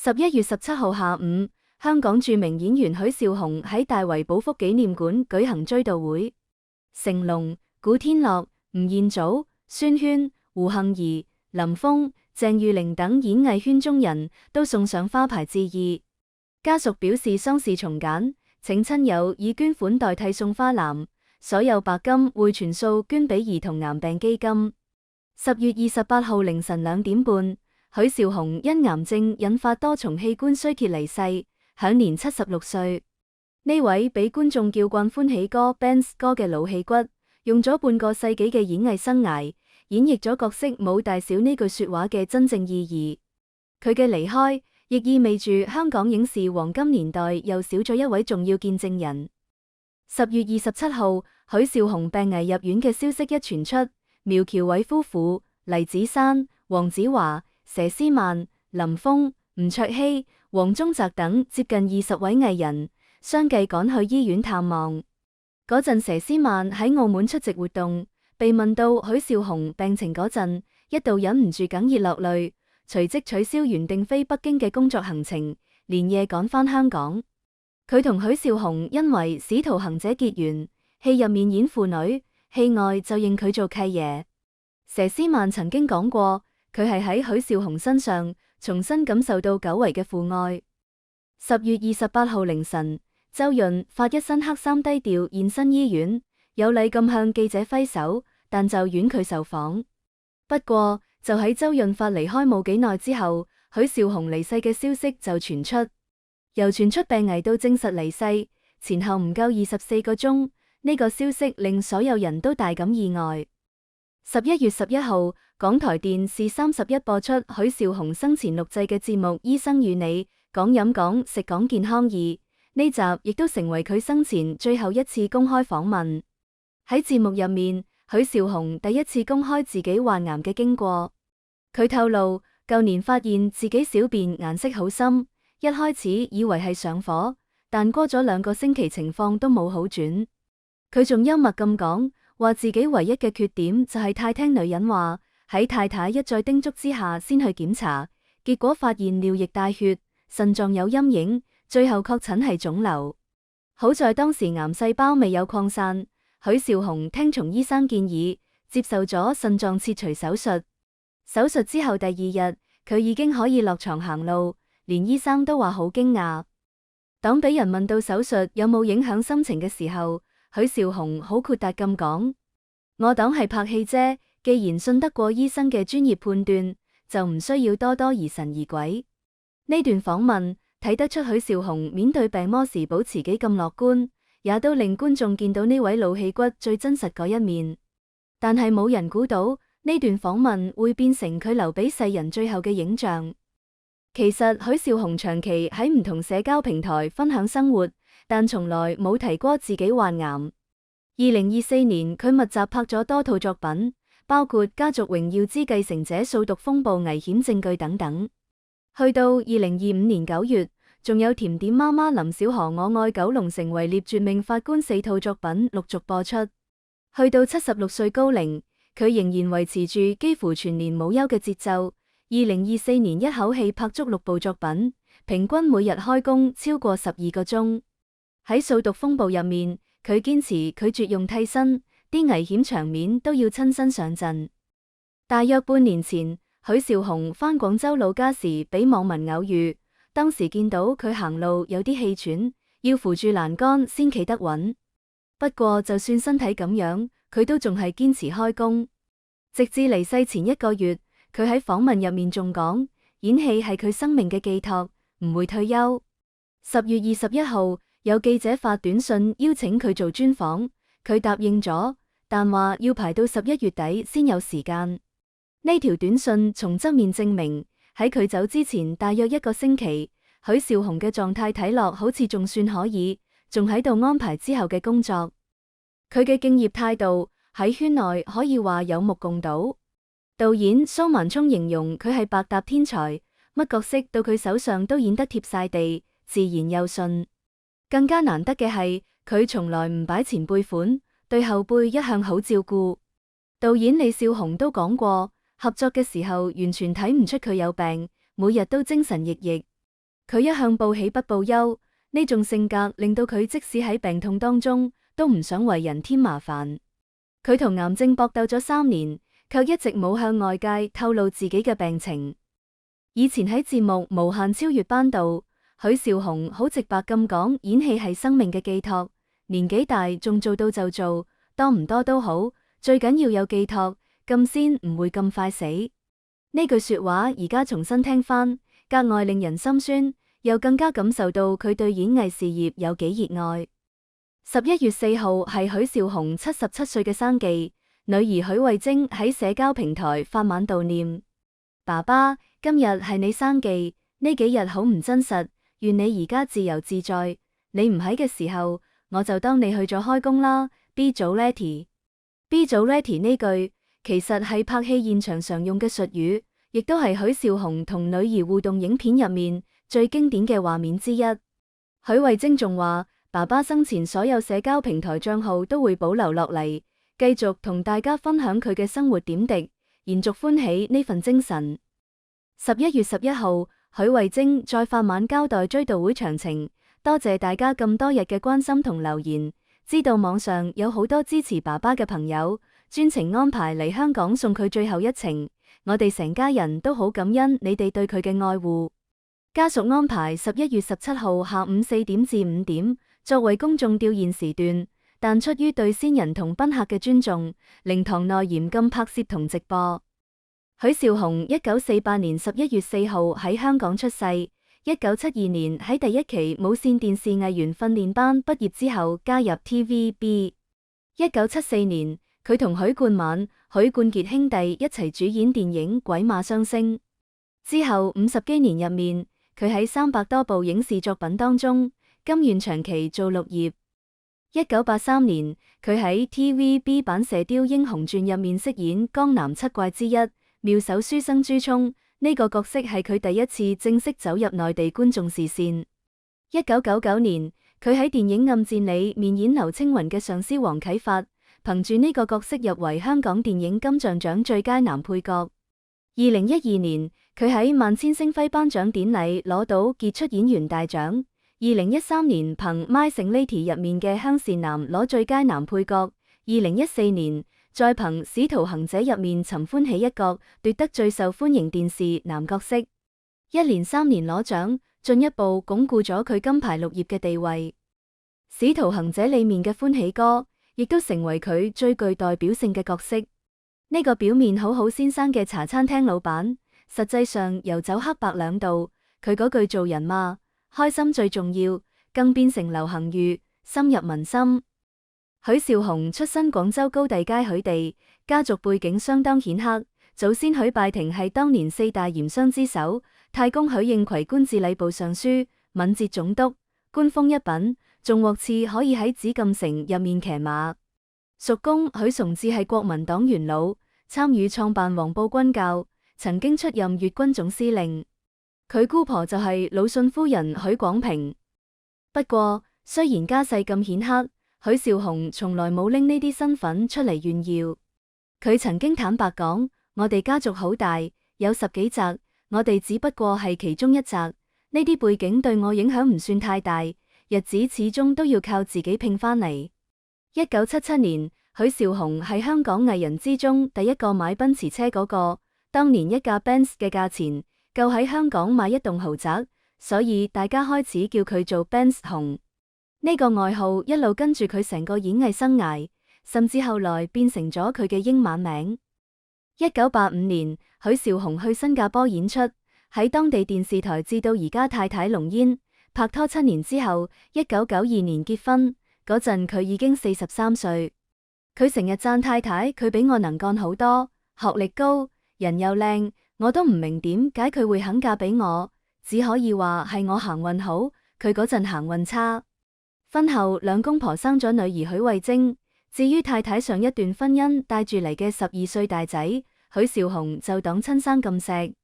11月17號下午，香港著名演員許紹雄喺大圍寶福紀念館舉行追悼會，成龍、古天樂、吳彥祖、孫軒、胡杏兒、林峰、鄭裕玲等演藝圈中人都送上花牌致意。家屬表示喪事從簡，請親友以捐款代替送花籃，所有白金會全數捐俾兒童癌病基金。10月28號凌晨2點半，許紹雄因癌症引發多重器官衰竭離世，享年76歲。呢位俾觀眾叫慣歡喜哥 Benz 哥嘅老戲骨，用咗半個世紀嘅演藝生涯，演繹咗角色冇大小呢句說話嘅真正意義。佢嘅離開，亦意味住香港影視黃金年代又少咗一位重要見證人。10月27號，許紹雄病危入院嘅消息一傳出，苗僑偉夫婦、黎芷珊、黃子華、佘詩曼、林峰、吳卓羲、黃宗澤等接近20位藝人相繼趕去醫院探望。嗰陣佘詩曼喺澳門出席活動，被問到許紹雄病情嗰陣，一度忍唔住哽咽落淚，隨即取消原定飛北京嘅工作行程，連夜趕返香港。佢同許紹雄因為使徒行者結緣，戲入面演父女，戲外就認佢做契爺。佘詩曼曾經講過，佢係喺許紹雄身上重新感受到久違嘅父愛。10月28號凌晨，周潤發一身黑衫低調現身醫院，有禮咁向記者揮手，但就婉拒受訪。不過就喺周潤發離開冇幾耐之後，許紹雄離世嘅消息就傳出，由傳出病危到證實離世，前後唔夠24個鐘，呢個消息令所有人都大感意外。11月11號，港台電視31播出許紹雄生前錄製嘅節目《醫生與你》，講飲講食講健康2，呢集亦都成為佢生前最後一次公開訪問。喺節目入面，許紹雄第一次公開自己患癌嘅經過。佢透露，舊年發現自己小便顏色好深，一開始以為係上火，但過咗2個星期情況都冇好轉。佢仲幽默咁講，話自己唯一嘅缺點就係太聽女人話，喺太太一再叮囑之下先去檢查，結果發現尿液帶血，腎臟有陰影，最後確診係腫瘤。好在當時癌細胞未有擴散，許紹雄聽從醫生建議，接受咗腎臟切除手術。手術之後第2日，佢已經可以落床行路，連醫生都話好驚訝。當俾人問到手術有冇影響心情嘅時候，許紹雄好豁達咁講：我當係拍戲啫，既然信得過醫生嘅專業判斷，就唔需要多疑神疑鬼。呢段訪問睇得出許紹雄面對病魔時保持幾咁樂觀，也都令觀眾見到呢位老戲骨最真實嗰一面。但係冇人估到呢段訪問會變成佢留俾世人最後嘅影像。其實許紹雄長期喺唔同社交平台分享生活，但從來冇提過自己患癌。2024年佢密集拍咗多套作品，包括《家族榮耀之繼承者》、《掃毒風暴》、《危險證據》等等。去到2025年9月，仲有甜點媽媽林小河《我愛九龍城》、位列絕命法官4套作品陸續播出。去到76歲高齡，佢仍然維持住幾乎全年無休嘅節奏。2024年一口氣拍足6部作品，平均每日開工超過12個鐘。喺《掃毒風暴》入面，佢堅持拒絕用替身，啲危險場面都要親身上陣。大約半年前，許紹雄返廣州老家時，俾網民偶遇，當時見到佢行路有啲氣喘，要扶住欄杆先企得穩。不過就算身體咁樣，佢都仲係堅持開工。直至離世前1個月，佢喺訪問入面仲講，演戲係佢生命嘅寄託，唔會退休。10月21號，有記者發短信邀請佢做專訪，佢答應咗，但話要排到11月底先有時間。呢條短信從側面證明，喺佢走之前大約1個星期，許紹雄嘅狀態睇落好似仲算可以，仲喺度安排之後嘅工作。佢嘅敬業態度喺圈內可以話有目共睹。導演蘇萬聰形容佢係百搭天才，乜角色到佢手上都演得貼晒地，自然又順。更加難得嘅係，佢從來唔擺前輩款，對後輩一向好照顧。導演李少紅都講過，合作嘅時候完全睇唔出佢有病，每日都精神奕奕。佢一向報喜不報憂，呢種性格令到佢即使喺病痛當中，都唔想為人添麻煩。佢同癌症搏鬥咗3年，卻一直冇向外界透露自己嘅病情。以前喺節目《無限超越班》度，許紹雄好直白咁講，演戲係生命嘅寄託，年紀大仲做到就做，多唔多都好，最緊要有寄託，咁先唔會咁快死。呢句說話而家重新聽返，格外令人心酸，又更加感受到佢對演藝事業有幾熱愛。11月4號係許紹雄77歲嘅生忌，女兒許慧晶喺社交平台發文悼念：爸爸，今日係你生忌，呢幾日好唔真實，願你而家自由自在。你唔喺嘅時候，我就當你去咗開工啦。B 組 ready，B 組 ready 呢句其實係拍戲現場常用嘅術語，亦都係許紹雄同女兒互動影片入面最經典嘅畫面之一。許慧晶仲話：爸爸生前所有社交平台賬號都會保留落嚟，繼續同大家分享佢嘅生活點滴，延續歡喜呢份精神。11月11號，許慧晶再發文交代追悼會詳情，多謝大家咁多日嘅關心同留言，知道網上有好多支持爸爸嘅朋友，專程安排嚟香港送佢最後一程，我哋成家人都好感恩你哋對佢嘅愛護。家屬安排11月17號下午4點至5點。作為公眾弔唁時段，但出於對先人同賓客嘅尊重，靈堂內嚴禁拍攝同直播。許紹雄1948年11月4號喺香港出世，1972年喺第一期無綫電視藝員訓練班畢業之後加入 TVB。1974年，佢同許冠文、許冠傑兄弟一齊主演電影《鬼馬雙星》。之後50幾年入面，佢喺300多部影視作品當中，甘願長期做綠葉。1983年，佢喺 TVB 版《射雕英雄傳》入面飾演江南七怪之一妙手書生朱沖，呢個角色係佢第一次正式走入內地觀眾視線。1999年，佢喺電影《暗戰》裏面演劉青雲嘅上司黃啟發，憑住呢個角色入圍香港電影金像獎最佳男配角。2012年，佢喺萬千星輝頒獎典禮攞到傑出演員大獎。2013年憑《My Sing Lady》入面嘅鄉事男攞最佳男配角，2014年再憑《使徒行者》入面尋歡喜一角奪得最受歡迎電視男角色，一連3年攞獎，進一步鞏固咗佢金牌綠葉嘅地位。《使徒行者》裏面嘅歡喜哥，亦都成為佢最具代表性嘅角色。呢個表面好好先生嘅茶餐廳老闆，實際上游走黑白兩道，佢嗰句做人嘛，開心最重要，更變成流行語，深入民心。許紹雄出身廣州高第街許地，家族背景相當顯赫，祖先許拜庭係當年4大鹽商之首，太公許應奎官至禮部尚書、閩浙總督，官封一品，仲獲賜可以喺紫禁城入面騎馬。叔公許崇智係國民黨元老，參與創辦黃埔軍校，曾經出任粵軍總司令。佢姑婆就係魯迅夫人許廣平。不過雖然家世咁顯赫，許紹雄從來冇拎呢啲身份出嚟炫耀。佢曾經坦白講：我哋家族好大，有10幾宅，我哋只不過係其中一宅。呢啲背景對我影響唔算太大，日子始終都要靠自己拼返嚟。1977年，許紹雄係香港藝人之中第一個買奔馳車嗰個，當年一架 Benz 嘅價錢夠喺香港買一棟豪宅，所以大家開始叫佢做 Benz 雄。呢個外號一路跟住佢成個演藝生涯，甚至後來變成咗佢嘅英文名。1985年，許紹雄去新加坡演出，喺當地電視台至到而家太太龍嫣，拍拖7年之後，1992年結婚，嗰陣佢已經43歲。佢成日讚太太佢比我能幹好多，學歷高，人又靚，我都唔明點解佢會肯嫁俾我，只可以話係我行運好，佢嗰陣行運差。婚後兩公婆生咗女兒許慧晶，至於太太上一段婚姻帶住嚟嘅12歲大仔，許紹雄就當親生咁錫。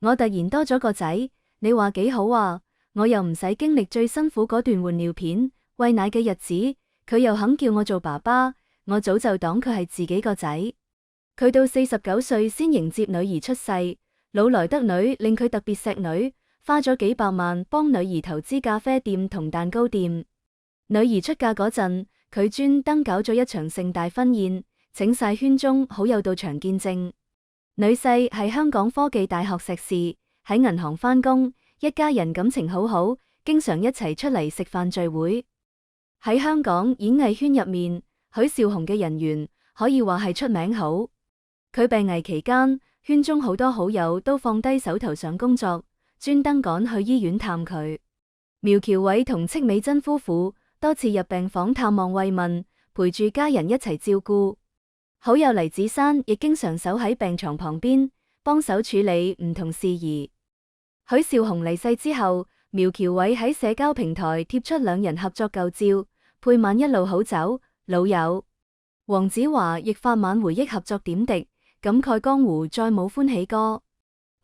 我突然多咗個仔，你話幾好啊？我又唔使經歷最辛苦嗰段換尿片、餵奶嘅日子，佢又肯叫我做爸爸，我早就當佢係自己個仔。佢到49歲先迎接女兒出世，老來得女令佢特別錫女，花咗幾百萬幫女兒投資咖啡店同蛋糕店。女兒出嫁嗰陣，佢專登搞咗一場盛大婚宴，請晒圈中好友到場見證。女婿係香港科技大學碩士，喺銀行返工，一家人感情好好，經常一齊出嚟食飯聚會。喺香港演藝圈入面，許紹雄嘅人緣可以話係出名好。佢病危期間，圈中好多好友都放低手頭上工作，專登趕去醫院探佢。苗僑偉同戚美珍夫婦多次入病房探望慰問，陪住家人一齊照顧。好友黎芷珊亦經常守喺病床旁邊，幫手處理唔同事宜。許紹雄離世之後，苗僑偉喺社交平台貼出兩人合作舊照，配晚一路好走，老友。黃子華亦發晚回憶合作點滴，感慨江湖再冇歡喜歌。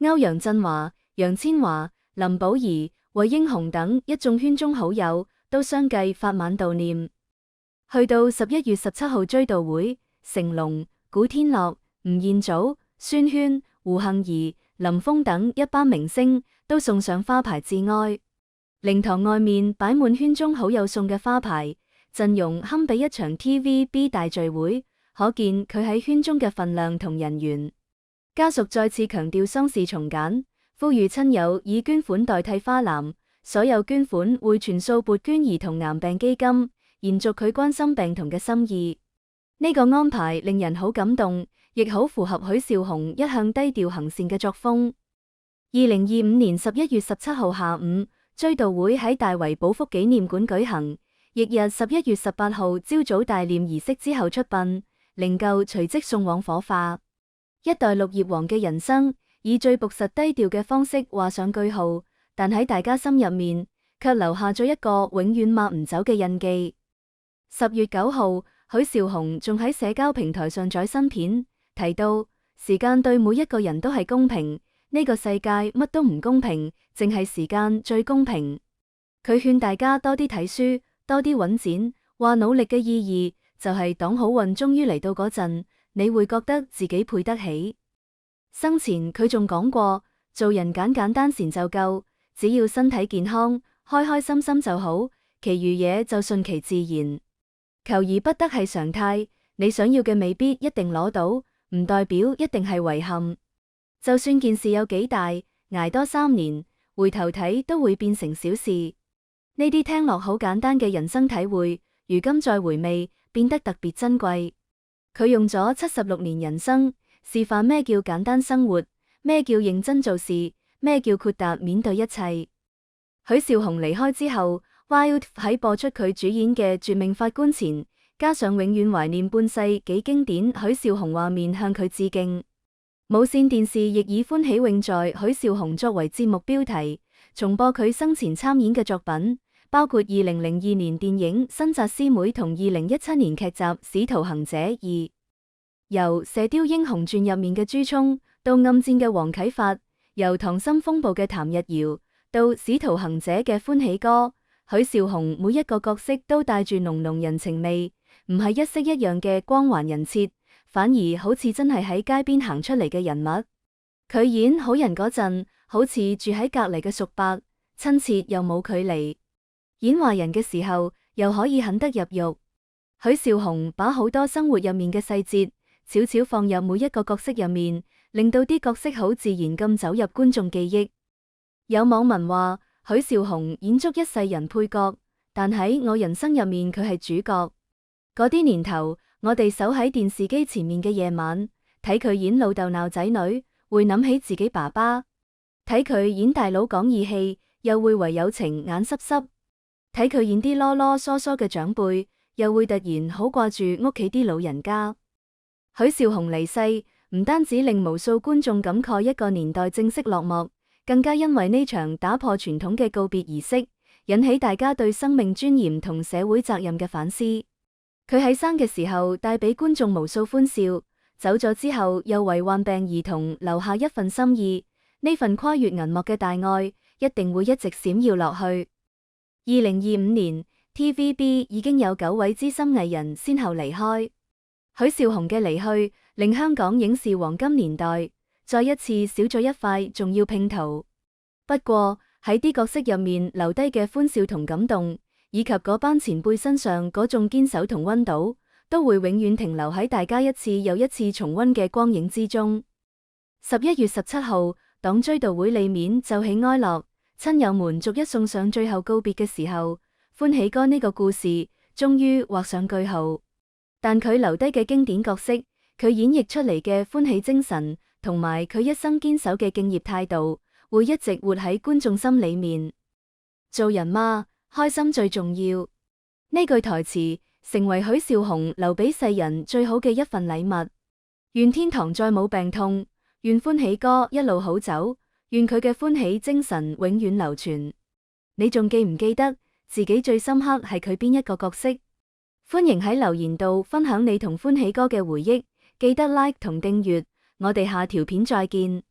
歐陽震華、楊千嬅、林保怡、韋英雄等一眾圈中好友都相繼發晚悼念。去到11月17號追悼會，成龍、古天樂、吳彥祖、孫軒、胡杏兒、林峰等一班明星都送上花牌致哀。靈堂外面擺滿圈中好友送嘅花牌，陣容堪比一場 TVB 大聚會，可見佢喺圈中嘅份量同人緣。家屬再次強調喪事從簡，呼籲親友以捐款代替花籃，所有捐款會全數撥捐兒童癌病基金，延續佢關心病童嘅心意。呢個安排令人好感動，亦好符合許紹雄一向低調行善嘅作風。2025年11月17號下午，追悼會喺大圍寶福紀念館舉行，翌日11月18號朝早大殮儀式之後出殯，靈柩隨即送往火化。一代綠葉王嘅人生，以最樸實低調嘅方式畫上句號，但喺大家心入面，卻留下咗一個永遠抹唔走嘅印記。10月9號，許紹雄仲喺社交平台上載新片，提到時間對每一個人都係公平，呢個世界乜都唔公平，淨係時間最公平。佢勸大家多啲睇書，多啲揾錢，話努力嘅意義就係當好運終於嚟到嗰陣，你會覺得自己配得起。生前佢仲講過，做人簡簡單單就夠，只要身體健康，開開心心就好，其餘嘢就順其自然。求而不得係常態，你想要嘅未必一定攞到，唔代表一定係遺憾。就算件事有幾大，捱多3年，回頭睇都會變成小事。呢啲聽落好簡單嘅人生體會，如今再回味，變得特別珍貴。佢用咗76年人生，示範咩叫簡單生活，咩叫認真做事，咩叫豁達面對一切。許紹雄離開之後，Wild 喺播出佢主演嘅《絕命法官》前，加上永遠懷念半世紀經典許紹雄畫面向佢致敬。無綫電視亦以歡喜永在許紹雄作為節目標題，重播佢生前參演嘅作品，包括2002年電影《新紮師妹》同2017年劇集《使徒行者2》。由《射雕英雄傳》入面嘅朱沖，到《暗戰》嘅黃啟發，由《溏心風暴》嘅譚日瑤，到《使徒行者》嘅歡喜哥，許紹雄每一個角色都帶住濃濃人情味，唔係一式一樣嘅光環人設，反而好似真係喺街邊行出嚟嘅人物。佢演好人嗰陣，好似住喺隔籬嘅叔伯，親切又冇距離；演壞人嘅時候，又可以狠得入肉。許紹雄把好多生活入面嘅細節，悄悄放入每一個角色入面，令到啲角色好自然咁走入觀眾記憶。有網民話，許紹雄演足一世人配角，但喺我人生入面佢係主角。嗰啲年頭，我哋守喺電視機前面嘅夜晚，睇佢演老豆鬧仔女，會諗起自己爸爸；睇佢演大佬講義氣，又會為友情眼濕濕；睇佢演啲囉囉嗦嗦嘅長輩，又會突然好掛住屋企啲老人家。許紹雄離世，唔單止令無數觀眾感慨一個年代正式落幕，更加因為呢場打破傳統嘅告別儀式，引起大家對生命尊嚴同社會責任嘅反思。佢喺生嘅時候帶俾觀眾無數歡笑，走咗之後又為患病兒童留下一份心意。呢份跨越銀幕嘅大愛，一定會一直閃耀落去。2025年 TVB 已經有9位資深藝人先後離開。許紹雄嘅離去，令香港影視黃金年代再一次少咗一塊重要拼圖。不過喺啲角色入面留低嘅歡笑同感動，以及嗰班前輩身上嗰種堅守同溫度，都會永遠停留喺大家一次又一次重溫嘅光影之中。11月17號，黨追悼會裏面奏起哀樂，親友們逐一送上最後告別嘅時候，歡喜哥呢個故事終於畫上句號。但佢留低嘅經典角色，佢演繹出嚟嘅歡喜精神，同埋佢一生堅守嘅敬業態度，會一直活喺觀眾心裏面。做人嘛，開心最重要。呢句台詞成為許紹雄留俾世人最好嘅一份禮物。願天堂再冇病痛，願歡喜哥一路好走，願佢嘅歡喜精神永遠流傳。你仲記唔記得自己最深刻係佢邊一個角色？歡迎喺留言度分享你同歡喜哥嘅回憶，記得 like 同訂閱，我哋下條片再見。